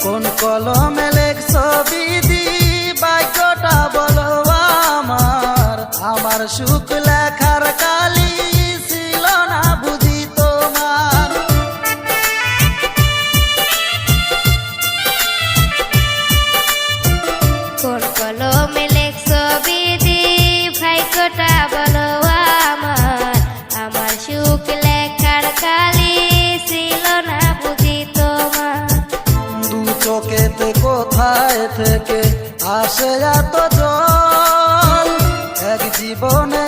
কোন কলমে লেখছ বিধি বাক্যটা বলো আমার, আমার সুখ লেখার কালি ছিল না বুঝি তোমার। কোন কলমে লেখছ বিধি ভাগ্যটা বলো আমার, আমার সুখ লেখার কালি ছিল না বুঝি তোমার। দু চোখেতে কোথায় থেকে আসে এত জল, এক জীবনে